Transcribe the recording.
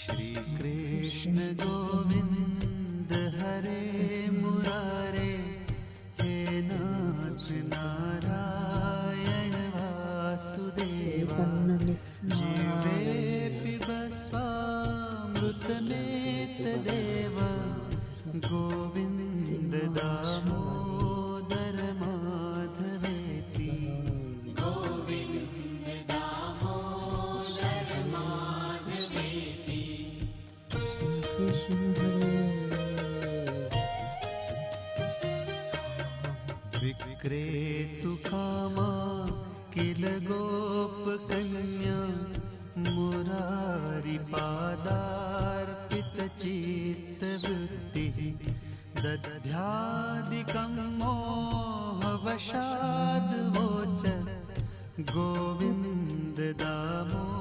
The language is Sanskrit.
श्री कृष्ण गोविंद हरे मुरारे, हे नाथ नारायण वासुदेवा। जीवे पिबस्वामृतमेतदेव, गोविंद दामोदर माधवेति। गोविंद दामोदर माधवेति। विक्रेतु कामा किल गोपकन्या, मुरारिपादार्पितचित्तवृत्तिः। दध्यादिकं मोहवशाद् वोचत्, गोविन्द दामोदर